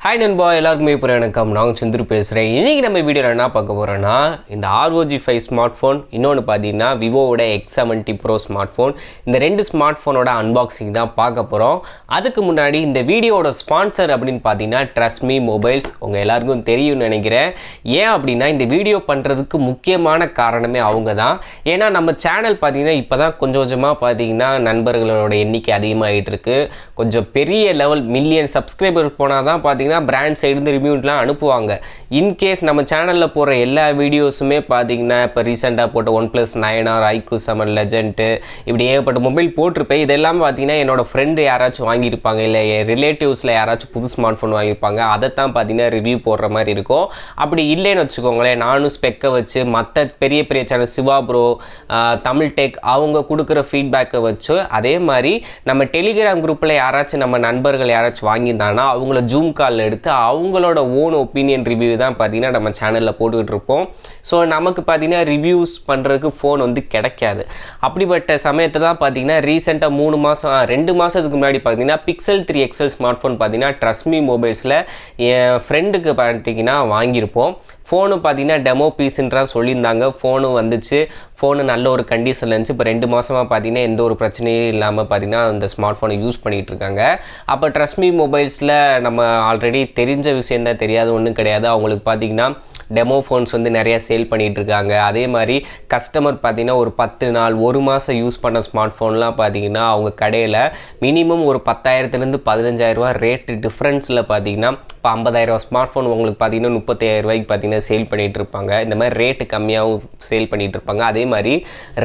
Hi நண்பா எல்லாருக்குமே இப்போ வணக்கம் நான் சந்துரு பேசுகிறேன். இன்றைக்கி நம்ம வீடியோவில் என்ன பார்க்க போகிறோன்னா இந்த ROG5 ஸ்மார்ட் ஃபோன் இன்னொன்று பார்த்தீங்கன்னா விவோவோட X70 ப்ரோ ஸ்மார்ட் ஃபோன் இந்த ரெண்டு ஸ்மார்ட் ஃபோனோட அன்பாக்சிங் தான் பார்க்க போகிறோம். அதுக்கு முன்னாடி இந்த வீடியோவோட ஸ்பான்சர் அப்படின்னு பார்த்தீங்கன்னா ட்ரஸ்ட் மீ மொபைல்ஸ் உங்கள் எல்லாருக்கும் தெரியும்னு நினைக்கிறேன். ஏன் அப்படின்னா இந்த வீடியோ பண்ணுறதுக்கு முக்கியமான காரணமே அவங்க தான். ஏன்னா நம்ம சேனல் பார்த்தீங்கன்னா இப்போ தான் கொஞ்சம் கொஞ்சமாக பார்த்தீங்கன்னா நண்பர்களோட எண்ணிக்கை அதிகமாகிட்டு இருக்கு. கொஞ்சம் பெரிய லெவல் மில்லியன் சப்ஸ்கிரைபர் போனால் தான் பார்த்தீங்கன்னா பிராண்ட் சைடு ரிவ்யூலாம் அனுப்புவாங்க. இன்கேஸ் நம்ம சேனலில் போகிற எல்லா வீடியோஸுமே பார்த்தீங்கன்னா இப்போ ரீசெண்டாக போட்ட OnePlus 9R iQOO7 லெஜெண்ட் இப்படி ஏகப்பட்ட மொபைல் போட்டிருப்பேன். இதெல்லாம் பார்த்தீங்கன்னா என்னோட ஃப்ரெண்டு யாராச்சும் வாங்கியிருப்பாங்க, இல்லை என் ரிலேட்டிவ்ஸில் யாராச்சும் புது ஸ்மார்ட் ஃபோன் வாங்கியிருப்பாங்க. அதைத்தான் பார்த்தீங்கன்னா ரிவ்யூ போடுற மாதிரி இருக்கும். அப்படி இல்லைன்னு வச்சுக்கோங்களேன், நானும் ஸ்பெக்கை வச்சு மற்ற பெரிய பெரிய channel Siva bro, Tamil tech அவங்க கொடுக்குற ஃபீட்பேக்கை வச்சு அதே மாதிரி நம்ம டெலிகிராம் குரூப்பில் யாராச்சும் நம்ம நண்பர்கள் யாராச்சும் வாங்கியிருந்தாங்கன்னா அவங்கள ஜூம் கால் எடுத்து அவங்களோட ஓன் ஒப்பீனியன் ரிவ்யூ தான் பார்த்தீங்கன்னா நம்ம சேனலில் போட்டுக்கிட்டு இருப்போம். ஸோ நமக்கு பார்த்தீங்கன்னா ரிவ்யூஸ் பண்ணுறதுக்கு ஃபோன் வந்து கிடைக்காது. அப்படிப்பட்ட சமயத்தை தான் பார்த்தீங்கன்னா ரீசெண்டாக 2 மாதத்துக்கு முன்னாடி பார்த்தீங்கன்னா Pixel 3 XL ஸ்மார்ட் ஃபோன் பார்த்தீங்கன்னா ட்ரஸ்ட் மீ மொபைல்ஸில் என் ஃப்ரெண்டுக்கு பார்த்தீங்கன்னா வாங்கியிருப்போம். ஃபோனு பார்த்தீங்கன்னா டெமோ பீஸுன்றா சொல்லியிருந்தாங்க. ஃபோனு வந்துச்சு, ஃபோனு நல்ல ஒரு கண்டிஷனில் இருந்துச்சு. இப்போ 2 மாதமாக பார்த்தீங்கன்னா எந்த ஒரு பிரச்சனையும் இல்லாமல் பார்த்தீங்கன்னா இந்த ஸ்மார்ட் ஃபோனை யூஸ் பண்ணிகிட்டு இருக்காங்க. அப்போ ட்ரஸ்ட் மீ மொபைல்ஸில் நம்ம ஆல்ரெடி தெரிஞ்ச விஷயந்தான், தெரியாத ஒன்றும் கிடையாது. அவங்களுக்கு பார்த்தீங்கன்னா டெமோ ஃபோன்ஸ் வந்து நிறையா சேல் பண்ணிகிட்டு இருக்காங்க. அதே மாதிரி கஸ்டமர் பார்த்தீங்கன்னா ஒரு 10 நாள் 1 மாதம் யூஸ் பண்ண ஸ்மார்ட் ஃபோன்லாம் பார்த்தீங்கன்னா அவங்க கடையில் மினிமம் ஒரு 10,000 15,000 ரூபா ரேட்டு டிஃப்ரென்ஸில் பார்த்தீங்கன்னா இப்போ 50,000 ஸ்மார்ட் ஃபோன் உங்களுக்கு பார்த்தீங்கன்னா 35,000 ரூபாய்க்கு பார்த்தீங்கன்னா சேல் பண்ணிகிட்டு இருப்பாங்க. இந்த மாதிரி ரேட்டு கம்மியாகவும் சேல் பண்ணிகிட்டு இருப்பாங்க. அதே மாதிரி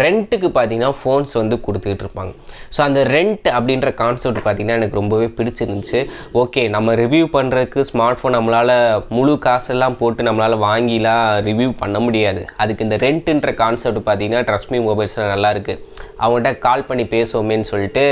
ரெண்ட்டுக்கு பார்த்தீங்கன்னா ஃபோன்ஸ் வந்து கொடுத்துக்கிட்டு இருப்பாங்க. ஸோ அந்த ரெண்ட் அப்படின்ற கான்செப்ட் பார்த்தீங்கன்னா எனக்கு ரொம்பவே பிடிச்சிருந்துச்சு. ஓகே, நம்ம ரிவ்யூ பண்ணுறதுக்கு ஸ்மார்ட் ஃபோன் நம்மளால் முழு காசெல்லாம் போட்டு நம்மளால் வாங்கிலாம் ரிவ்யூ பண்ண முடியாது. அதுக்கு இந்த ரெண்ட்டுன்ற கான்செப்ட் பார்த்தீங்கன்னா ட்ரஸ்ட் மீ மொபைல்ஸில் நல்லாயிருக்கு. அவங்கள்ட்ட கால் பண்ணி பேசுவோமேன்னு சொல்லிட்டு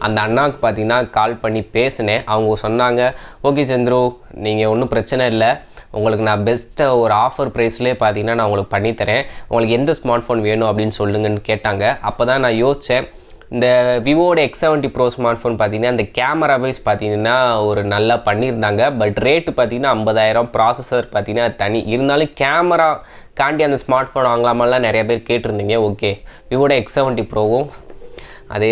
அந்த அண்ணாவுக்கு பார்த்தீங்கன்னா கால் பண்ணி பேசினேன். அவங்க சொன்னாங்க, ஓகே சந்துரு, நீங்கள் ஒன்றும் பிரச்சனை இல்லை, உங்களுக்கு நான் பெஸ்ட்டாக ஒரு ஆஃபர் ப்ரைஸ்லேயே பார்த்தீங்கன்னா நான் உங்களுக்கு பண்ணித்தரேன், உங்களுக்கு எந்த ஸ்மார்ட் ஃபோன் வேணும் அப்படின்னு சொல்லுங்கன்னு கேட்டாங்க. அப்போ தான் நான் யோசித்தேன், இந்த விவோட X70 ப்ரோ ஸ்மார்ட் ஃபோன் பார்த்தீங்கன்னா இந்த கேமரா வைஸ் பார்த்தீங்கன்னா ஒரு நல்லா பண்ணியிருந்தாங்க. பட் ரேட்டு பார்த்தீங்கன்னா 50,000, ப்ராசஸர் பார்த்தீங்கன்னா தனி. இருந்தாலும் கேமரா காண்டி அந்த ஸ்மார்ட் ஃபோன் வாங்கலாமெல்லாம் நிறைய பேர் கேட்டிருந்தீங்க. ஓகே, விவோட X70 ப்ரோவும் அதே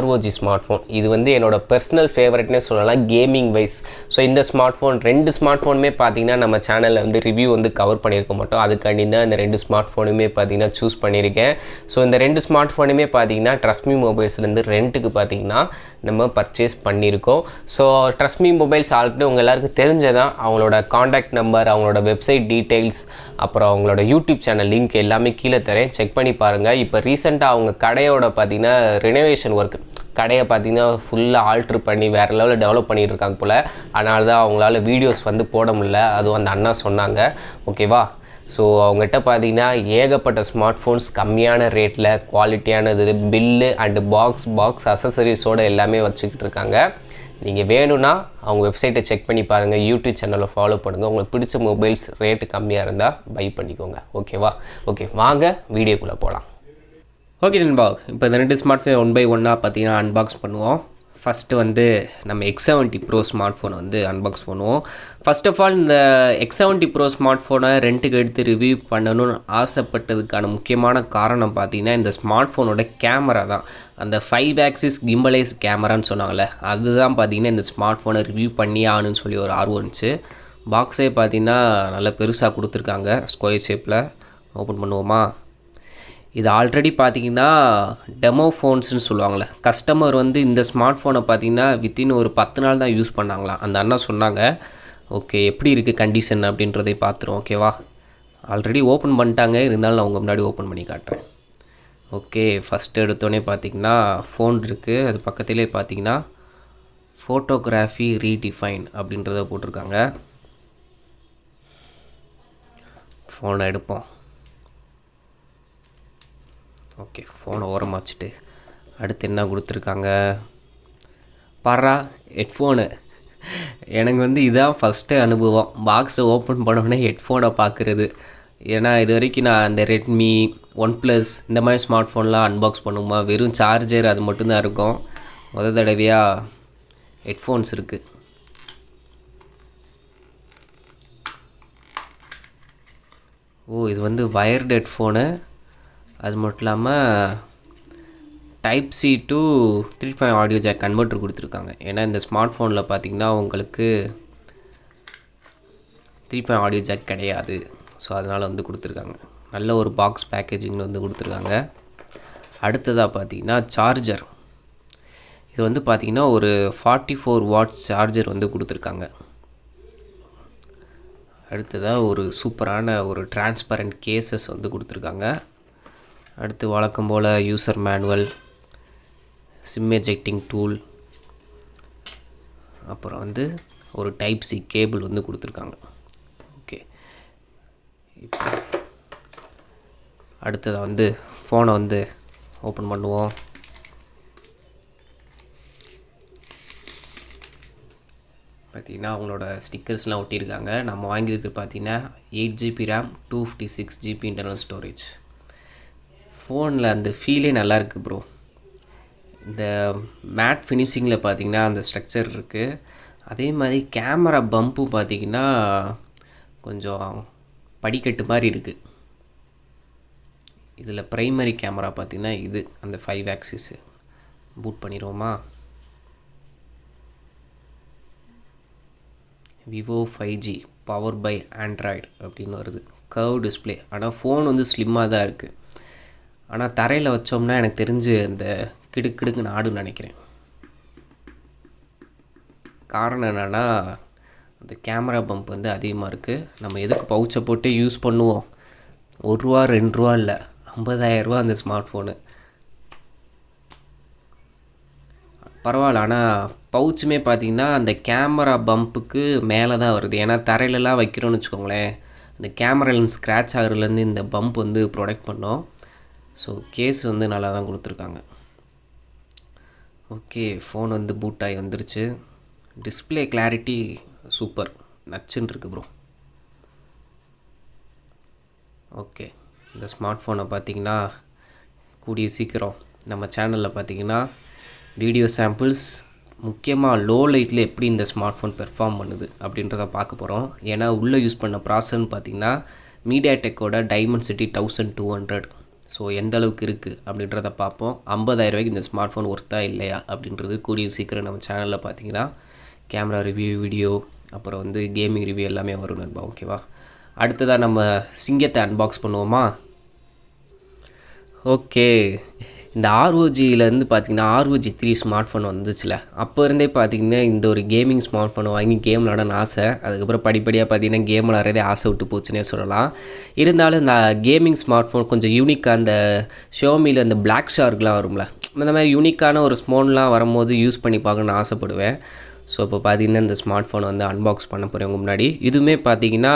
ROG ஸ்மார்ட் ஃபோன் இது வந்து என்னோடய பர்சனல் ஃபேவரட்னே சொல்லலாம் கேமிங் வைஸ். ஸோ இந்த ஸ்மார்ட் ஃபோன் 2 ஸ்மார்ட் ஃபோனுமே பார்த்தீங்கன்னா நம்ம சேனலில் வந்து ரிவ்யூ வந்து கவர் பண்ணியிருக்க மாட்டோம். அதுக்காண்டி தான் இந்த 2 ஸ்மார்ட் ஃபோனுமே பார்த்தீங்கன்னா சூஸ் பண்ணியிருக்கேன். ஸோ இந்த 2 ஸ்மார்ட் ஃபோனுமே பார்த்தீங்கன்னா ட்ரஸ்ட் மீ மொபைல்ஸ்லேருந்து ரெண்ட்டுக்கு பார்த்தீங்கன்னா நம்ம பர்ச்சேஸ் பண்ணியிருக்கோம். So trust me mobiles already உங்கள் எல்லாருக்கும் தெரிஞ்சதான். அவங்களோட காண்டாக்ட் நம்பர், அவங்களோட வெப்சைட் டீட்டெயில்ஸ், அப்புறம் அவங்களோட யூடியூப் சேனல் லிங்க் எல்லாமே கீழே தரேன், செக் பண்ணி பாருங்கள். இப்போ ரீசெண்டாக அவங்க கடையோட பார்த்தீங்கன்னா ரெனோவேஷன் ஒர்க், கடையை பார்த்தீங்கன்னா ஃபுல்லாக ஆல்ட்ரு பண்ணி வேறு லெவலில் டெவலப் பண்ணிகிட்டு இருக்காங்க போல். அதனால தான் அவங்களால வீடியோஸ் வந்து போட முடியல. அதுவும் அந்த அண்ணா சொன்னாங்க. ஓகேவா? ஸோ அவங்ககிட்ட பார்த்தீங்கன்னா ஏகப்பட்ட ஸ்மார்ட் ஃபோன்ஸ் கம்மியான ரேட்டில் குவாலிட்டியானது, பில்லு அண்டு பாக்ஸ் அசசரிஸோடு எல்லாமே வச்சுக்கிட்டு இருக்காங்க. நீங்கள் வேணும்னா அவங்க வெப்சைட்டை செக் பண்ணி பாருங்கள், யூடியூப் சேனலை ஃபாலோ பண்ணுங்கள். உங்களுக்கு பிடிச்ச மொபைல்ஸ் ரேட்டு கம்மியாக இருந்தால் பை பண்ணிக்கோங்க. ஓகேவா? ஓகே, வாங்க வீடியோக்குள்ளே போகலாம். ஓகே நண்பா, இப்போ இந்த 2 ஸ்மார்ட் ஃபோன் 1 by 1 பார்த்தீங்கன்னா அன்பாக்ஸ் பண்ணுவோம். ஃபஸ்ட்டு வந்து நம்ம X70 ப்ரோ ஸ்மார்ட் ஃபோனை வந்து அன்பாக்ஸ் பண்ணுவோம். ஃபர்ஸ்ட் ஆஃப் ஆல் இந்த X70 ப்ரோ ஸ்மார்ட் ஃபோனை ரெண்ட்டுக்கு எடுத்து ரிவ்யூ பண்ணணும்னு ஆசைப்பட்டதுக்கான முக்கியமான காரணம் பார்த்தீங்கன்னா இந்த ஸ்மார்ட் ஃபோனோட கேமரா தான். அந்த 5 axis கிம்பலைஸ் கேமரான்னு சொன்னாங்கள்ல, அதுதான் பார்த்தீங்கன்னா இந்த ஸ்மார்ட் ஃபோனை ரிவ்யூ பண்ணி ஆகணும்னு சொல்லி ஒரு ஆர்வம் இருந்துச்சு. பாக்ஸே பார்த்தீங்கன்னா நல்லா பெருசாக கொடுத்துருக்காங்க, ஸ்கொயர் ஷேப்பில். ஓப்பன் பண்ணுவோமா? இது ஆல்ரெடி பார்த்தீங்கன்னா டெமோ ஃபோன்ஸ்னு சொல்லுவாங்கள்ல, கஸ்டமர் வந்து இந்த ஸ்மார்ட் ஃபோனை பார்த்தீங்கன்னா வித்தின் ஒரு 10 நாள் தான் யூஸ் பண்ணாங்களாம். அந்த அண்ணா சொன்னாங்க. ஓகே, எப்படி இருக்குது கண்டிஷன் அப்படின்றதை பார்த்துருவோம். ஓகேவா? ஆல்ரெடி ஓப்பன் பண்ணிட்டாங்க, இருந்தாலும் நான் உங்கள் முன்னாடி ஓப்பன் பண்ணி காட்டுறேன். ஓகே, ஃபஸ்ட்டு எடுத்தோடனே பார்த்தீங்கன்னா ஃபோன் இருக்குது. அது பக்கத்திலே பார்த்தீங்கன்னா ஃபோட்டோகிராஃபி ரீடிஃபைன் அப்படின்றத போட்டிருக்காங்க. ஃபோனை எடுப்போம். ஓகே, ஃபோனை ஓரமாக வச்சுட்டு அடுத்து என்ன கொடுத்துருக்காங்க பாரா, ஹெட்ஃபோனு. எனக்கு வந்து இதான் ஃபஸ்ட்டு அனுபவம், பாக்ஸை ஓப்பன் பண்ணோடனே ஹெட்ஃபோனை பார்க்குறது. ஏன்னா இது வரைக்கும் நான் இந்த ரெட்மி, OnePlus இந்த மாதிரி ஸ்மார்ட் ஃபோன்லாம் அன்பாக்ஸ் பண்ணுமா வெறும் சார்ஜர் அது மட்டும்தான் இருக்கும். தடவையாக ஹெட்ஃபோன்ஸ் இருக்குது. இது வந்து வயர்டு ஹெட்ஃபோனு. அது மட்டும் இல்லாமல் type C to 3.5 audio jack converter கொடுத்துருக்காங்க. ஏன்னா இந்த ஸ்மார்ட் ஃபோனில் பார்த்திங்கன்னா உங்களுக்கு 3.5 ஆடியோ ஜாக் கிடையாது. ஸோ அதனால் வந்து கொடுத்துருக்காங்க. நல்ல ஒரு பாக்ஸ் பேக்கேஜிங் வந்து கொடுத்துருக்காங்க. அடுத்ததாக பார்த்திங்கன்னா சார்ஜர். இது வந்து பார்த்திங்கன்னா ஒரு 44 வாட்ஸ் சார்ஜர் வந்து கொடுத்துருக்காங்க. அடுத்ததாக ஒரு சூப்பரான ஒரு டிரான்ஸ்பரண்ட் கேசஸ் வந்து கொடுத்துருக்காங்க. அடுத்து வழக்கம் போல் user manual, SIM ejecting tool, அப்புறம் வந்து ஒரு டைப் சி கேபிள் வந்து கொடுத்துருக்காங்க. ஓகே, இப்போ அடுத்ததாக வந்து ஃபோனை வந்து ஓப்பன் பண்ணுவோம். பார்த்திங்கன்னா அவங்களோட ஸ்டிக்கர்ஸ்லாம் ஒட்டியிருக்காங்க. நம்ம வாங்கியிருக்கு பார்த்திங்கன்னா 8 GB RAM, 256 GB internal storage. ஃபோனில் அந்த ஃபீலே நல்லாயிருக்கு ப்ரோ. இந்த மேட் ஃபினிஷிங்கில் பார்த்திங்கன்னா அந்த ஸ்ட்ரக்சர் இருக்குது. அதே மாதிரி கேமரா பம்பும் பார்த்திங்கன்னா கொஞ்சம் படிக்கட்டு மாதிரி இருக்குது. இதில் ப்ரைமரி கேமரா பார்த்திங்கன்னா இது அந்த 5 ஆக்சிஸு. பூட் பண்ணிடுவோமா? Vivo 5G power by Android அப்படின்னு வருது. Curve display. ஆனால் ஃபோன் வந்து ஸ்லிம்மாக தான் இருக்குது. ஆனால் தரையில் வச்சோம்னா எனக்கு தெரிஞ்சு அந்த கிடுக்கிடுக்குன்னு ஆடுன்னு நினைக்கிறேன். காரணம் என்னென்னா அந்த கேமரா பம்ப் வந்து அதிகமாக இருக்குது. நம்ம எதுக்கு பவுச்சை போட்டு யூஸ் பண்ணுவோம்? ₹1 ₹2 இல்லை, 50,000 அந்த ஸ்மார்ட் ஃபோனு. பரவாயில்ல. ஆனால் பவுச்சுமே பார்த்திங்கன்னா அந்த கேமரா பம்புக்கு மேலே தான் வருது. ஏன்னா தரையிலலாம் வைக்கிறோன்னு வச்சுக்கோங்களேன், அந்த கேமரா லென்ஸ் ஸ்க்ராட்ச் ஆகிறதுலேருந்து இந்த பம்ப் வந்து ப்ரொடெக்ட் பண்ணோம். ஸோ கேஸ் வந்து நல்லா தான் கொடுத்துருக்காங்க. ஓகே, ஃபோன் வந்து பூட் ஆகி வந்துருச்சு. டிஸ்பிளே கிளாரிட்டி சூப்பர், நச்சுன்னு இருக்குது ப்ரோ. ஓகே, இந்த ஸ்மார்ட் ஃபோனை பார்த்திங்கன்னா கூடிய சீக்கிரம் நம்ம சேனலில் பார்த்திங்கன்னா வீடியோ சாம்பிள்ஸ், முக்கியமாக லோ லைட்டில் எப்படி இந்த ஸ்மார்ட் ஃபோன் பெர்ஃபார்ம் பண்ணுது அப்படின்றத பார்க்க போகிறோம். ஏன்னா உள்ளே யூஸ் பண்ண ப்ராசஸ்ன்னு பார்த்திங்கன்னா மீடியாடெக்கோட டைமென்சிட்டி 1200. ஸோ எந்த அளவுக்கு இருக்குது அப்படின்றத பார்ப்போம். 50,000 இந்த ஸ்மார்ட் ஃபோன் ஒர்த்தா இல்லையா அப்படின்றது கூடிய சீக்கிரம் நம்ம சேனலில் பார்த்திங்கன்னா கேமரா ரிவ்யூ, வீடியோ, அப்புறம் வந்து கேமிங் ரிவ்யூ எல்லாமே வரும் நண்பா. ஓகேவா? அடுத்ததாக நம்ம சிங்கத்தை அன்பாக்ஸ் பண்ணுவோமா? ஓகே, இந்த ROGலேருந்து பார்த்திங்கன்னா ROG 3 ஸ்மார்ட் ஃபோன் வந்துச்சுல, அப்போ இருந்தே பார்த்திங்கன்னா இந்த ஒரு கேமிங் ஸ்மார்ட் ஃபோனை வாங்கி கேம் விளாடன்னு ஆசை. அதுக்கப்புறம் படிப்படியாக பார்த்திங்கன்னா கேம் விளாட்றதே ஆசை விட்டு போச்சுன்னே சொல்லலாம். இருந்தாலும் இந்த கேமிங் ஸ்மார்ட் ஃபோன் கொஞ்சம் யூனிக்காக, அந்த ஷோமியில் இந்த பிளாக் ஷார்க்லாம் வரும்ல, இந்த மாதிரி யூனிக்கான ஒரு ஸ்மோன்லாம் வரும்போது யூஸ் பண்ணி பார்க்கணுன்னு ஆசைப்படுவேன். ஸோ இப்போ பார்த்திங்கன்னா இந்த ஸ்மார்ட் ஃபோனை வந்து அன்பாக்ஸ் பண்ண போகிறவங்க முன்னாடி, இதுவுமே பார்த்திங்கன்னா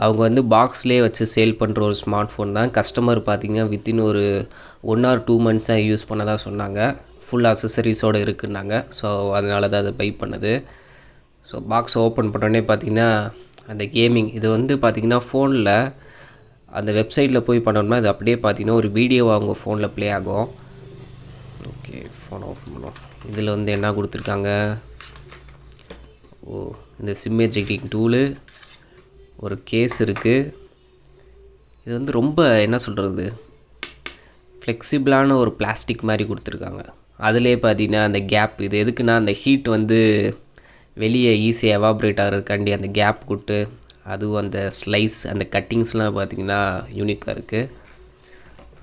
அவங்க வந்து பாக்ஸ்லேயே வச்சு சேல் பண்ணுற ஒரு ஸ்மார்ட் ஃபோன் தான். கஸ்டமர் பார்த்திங்கன்னா வித்தின் ஒரு 1 or 2 monthஸாக யூஸ் பண்ணதாக சொன்னாங்க. ஃபுல் அசசரிஸோடு இருக்குன்னாங்க. ஸோ அதனால தான் அதை பை பண்ணது. ஸோ பாக்ஸ் ஓப்பன் பண்ணோடனே பார்த்திங்கன்னா அந்த கேமிங் இது வந்து பார்த்திங்கன்னா ஃபோனில் அந்த வெப்சைட்டில் போய் பண்ணோம்னா அது அப்படியே பார்த்திங்கன்னா ஒரு வீடியோவாக அவங்க ஃபோனில் ப்ளே ஆகும். ஓகே, ஃபோன் ஓப்பன் பண்ணுவோம். இதில் வந்து என்ன கொடுத்துருக்காங்க? இந்த சிம் எஜெக்டிங் டூலு, ஒரு கேஸ் இருக்குது. இது வந்து ரொம்ப என்ன சொல்கிறது, ஃப்ளெக்சிபிளான ஒரு பிளாஸ்டிக் மாதிரி கொடுத்துருக்காங்க. அதிலே பார்த்தீங்கன்னா அந்த கேப், இது எதுக்குன்னா அந்த ஹீட் வந்து வெளியே ஈஸியாக எவாப்ரேட் ஆகிறதுக்காண்டி அந்த கேப் கொடுத்து, அதுவும் அந்த ஸ்லைஸ், அந்த கட்டிங்ஸ்லாம் பார்த்திங்கன்னா யூனிக்காக இருக்குது.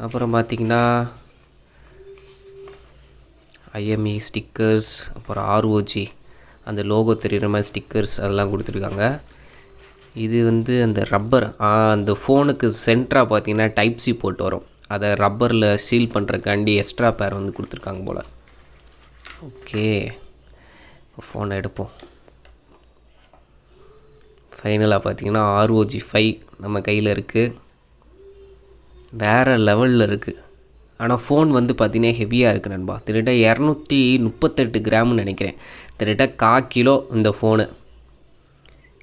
அப்புறம் பார்த்திங்கன்னா IME ஸ்டிக்கர்ஸ், அப்புறம் ROG அந்த லோகோ தெரிகிற மாதிரி ஸ்டிக்கர்ஸ் அதெல்லாம் கொடுத்துருக்காங்க. இது வந்து அந்த ரப்பர், அந்த ஃபோனுக்கு சென்டராக பார்த்திங்கன்னா டைப் சி போட்டு வரும். அதை ரப்பரில் சீல் பண்ணுறக்காண்டி எக்ஸ்ட்ரா பேர் வந்து கொடுத்துருக்காங்க போல். ஓகே, ஃபோனை எடுப்போம். ஃபைனலாக பார்த்திங்கன்னா ROG 5 நம்ம கையில் இருக்குது. வேறு லெவலில் இருக்குது. ஆனால் ஃபோன் வந்து பார்த்திங்கன்னா ஹெவியாக இருக்குது நண்பா. திட்ட 238 கிராம்னு நினைக்கிறேன். திட்ட 1/4 கிலோ இந்த ஃபோனு.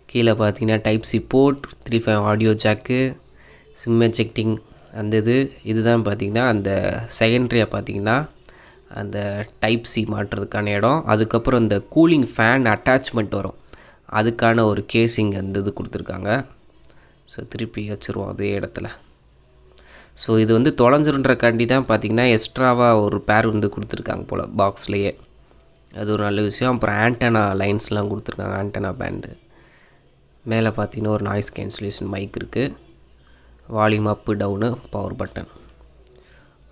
கீழே பார்த்தீங்கன்னா type C port, 3.5 audio jack, SIM ejecting அந்த இதுதான் பார்த்திங்கன்னா அந்த செகண்ட்ரியாக பார்த்திங்கன்னா அந்த டைப் சி மாட்டுறதுக்கான இடம். அதுக்கப்புறம் இந்த கூலிங் ஃபேன் அட்டாச்மெண்ட் வரும், அதுக்கான ஒரு கேஸிங் அந்த இது கொடுத்துருக்காங்க. ஸோ திருப்பி வச்சுருவோம் அதே இடத்துல. ஸோ இது வந்து தொலைஞ்சிருன்றக்காண்டி தான் பார்த்திங்கன்னா எக்ஸ்ட்ராவாக ஒரு பேர் வந்து கொடுத்துருக்காங்க போல் பாக்ஸ்லேயே. அது ஒரு நல்ல விஷயம். அப்புறம் ஆண்டனா லைன்ஸ்லாம் கொடுத்துருக்காங்க, ஆண்டனா பேண்டு. மேலே பார்த்திங்கன்னா ஒரு நாய்ஸ் கேன்சலேஷன் மைக் இருக்குது. Volume up down, power button.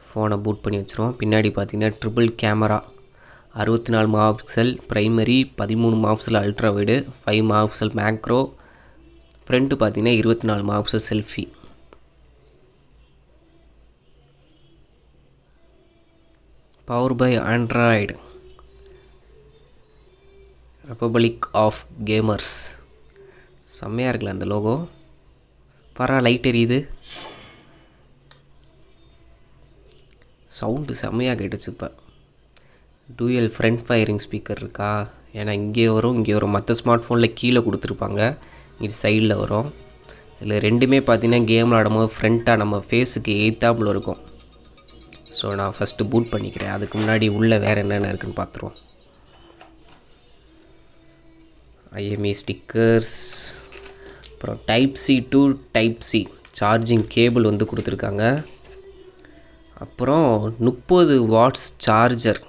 ஃபோனை பூட் பண்ணி வச்சுருவோம். பின்னாடி பார்த்திங்கன்னா triple camera, 64 megapixel primary, 13 megapixel ultra wide, 5 megapixel macro. Front பார்த்திங்கன்னா 24 megapixel selfie. Power by Android, Republic of Gamers. செம்மையாக இருக்குல்ல அந்த லோகோ. லைட் எரியுது. சவுண்டு செம்மையாக கேட்டுச்சு. இப்போ டூயல் ஃப்ரண்ட் ஃபயரிங் ஸ்பீக்கர் இருக்கா? ஏன்னா இங்கே வரும், இங்கே வரும். மற்ற ஸ்மார்ட் ஃபோனில் கீழே கொடுத்துருப்பாங்க, இது சைடில் வரும். இதில் ரெண்டுமே பார்த்திங்கன்னா கேம் விளாடும்போது ஃப்ரண்ட்டாக நம்ம ஃபேஸுக்கு எய்த்தாப்பில் இருக்கும். ஸோ நான் ஃபஸ்ட்டு பூட் பண்ணிக்கிறேன். அதுக்கு முன்னாடி உள்ளே வேறு என்னென்ன இருக்குதுன்னு பார்த்துருவோம். ஐஎம்இ ஸ்டிக்கர்ஸ், அப்புறம் type C to type C charging cable வந்து கொடுத்துருக்காங்க. அப்புறம் 30 வாட்ஸ் சார்ஜர்,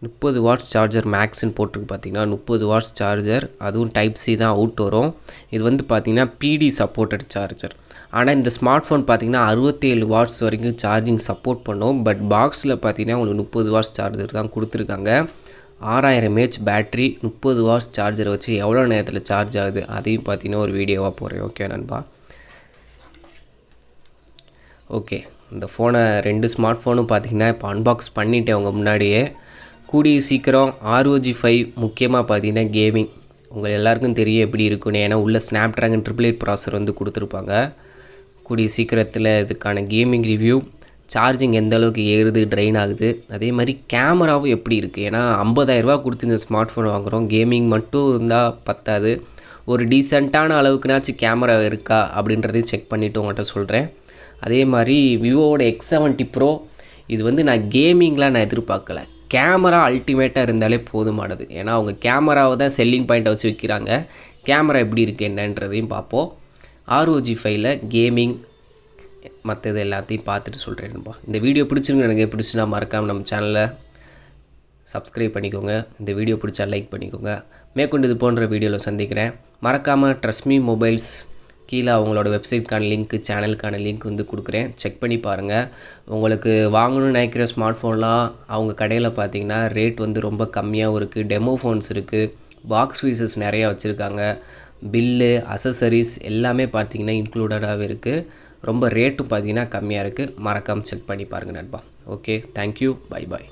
30 வாட்ஸ் சார்ஜர் மேக்ஸ்ன்னு போட்டிருக்கு. பார்த்திங்கன்னா 30 வாட்ஸ் சார்ஜர், அதுவும் டைப் சி தான் அவுட் வரும். இது வந்து பார்த்திங்கன்னா பிடி சப்போர்ட்டட் சார்ஜர். ஆனால் இந்த ஸ்மார்ட் ஃபோன் பார்த்திங்கன்னா 67 வாட்ஸ் வரைக்கும் சார்ஜிங் சப்போர்ட் பண்ணும். பட் பாக்ஸில் பார்த்திங்கன்னா உங்களுக்கு 30 வாட்ஸ் சார்ஜர் தான் கொடுத்துருக்காங்க. 6000 mAh பேட்ரி, 30 வாட்ஸ் சார்ஜரை வச்சு எவ்வளோ நேரத்தில் சார்ஜ் ஆகுது அதையும் பார்த்திங்கன்னா ஒரு வீடியோவாக போடுறேன். ஓகே நண்பா. ஓகே, இந்த ஃபோனை 2 ஸ்மார்ட் ஃபோனும் பார்த்திங்கன்னா இப்போ அன்பாக்ஸ் பண்ணிவிட்டேன் உங்கள் முன்னாடியே. கூடிய சீக்கிரம் ROG 5 முக்கியமாக பார்த்திங்கன்னா கேமிங் உங்கள் எல்லாருக்கும் தெரியும் எப்படி இருக்குன்னு. ஏன்னா உள்ள ஸ்னாப்ட்ராகன் 888 ப்ராசர் வந்து கொடுத்துருப்பாங்க. கூடிய சீக்கிரத்தில் இதுக்கான கேமிங் ரிவ்யூ, சார்ஜிங் எந்த அளவுக்கு ஏறுது, ட்ரெயின் ஆகுது, அதே மாதிரி கேமராவும் எப்படி இருக்குது. ஏன்னா 50,000 ரூபா கொடுத்து இந்த ஸ்மார்ட் ஃபோன் வாங்குகிறோம். கேமிங் மட்டும் இருந்தால் பத்தாது, ஒரு டீசெண்டான அளவுக்குனாச்சும் கேமரா இருக்கா அப்படின்றதையும் செக் பண்ணிவிட்டு உங்கள்கிட்ட சொல்கிறேன். அதே மாதிரி விவோவோட X70 ப்ரோ, இது வந்து நான் கேமிங்லாம் நான் எதிர்பார்க்கல. கேமரா அல்டிமேட்டாக இருந்தாலே போதுமானது. ஏன்னா அவங்க கேமராவை தான் செல்லிங் பாயிண்ட்டை வச்சு விற்கிறாங்க. கேமரா எப்படி இருக்குது என்னன்றதையும் பார்ப்போம். ROG 5ல் கேமிங் மற்றது எல்லாத்தையும் பார்த்துட்டு சொல்கிறேன்ப்பா. இந்த வீடியோ பிடிச்சிருக்கு, எனக்கு பிடிச்சுன்னா மறக்காமல் நம்ம சேனலை சப்ஸ்கிரைப் பண்ணிக்கோங்க. இந்த வீடியோ பிடிச்சா லைக் பண்ணிக்கோங்க. மேற்கொண்டு இது போன்ற வீடியோவில் சந்திக்கிறேன். மறக்காமல் ட்ரஸ்ட்மீ மொபைல்ஸ் கீழே அவங்களோட வெப்சைட்கான லிங்க்கு, சேனலுக்கான லிங்க் வந்து கொடுக்குறேன், செக் பண்ணி பாருங்கள். உங்களுக்கு வாங்கணும்னு நினைக்கிற ஸ்மார்ட் ஃபோன்லாம் அவங்க கடையில் பார்த்தீங்கன்னா ரேட் வந்து ரொம்ப கம்மியாகவும் இருக்குது. டெமோ ஃபோன்ஸ் இருக்குது, பாக்ஸ் பீசஸ் நிறையா வச்சுருக்காங்க. பில்லு, அசசரிஸ் எல்லாமே பார்த்திங்கன்னா இன்க்ளூடடாகவே இருக்குது. ரொம்ப ரேட்டும் பார்த்திங்கன்னா கம்மியாக இருக்குது. மறக்காமல் செக் பண்ணி பாருங்கள் நண்பா. Okay, thank you, bye bye.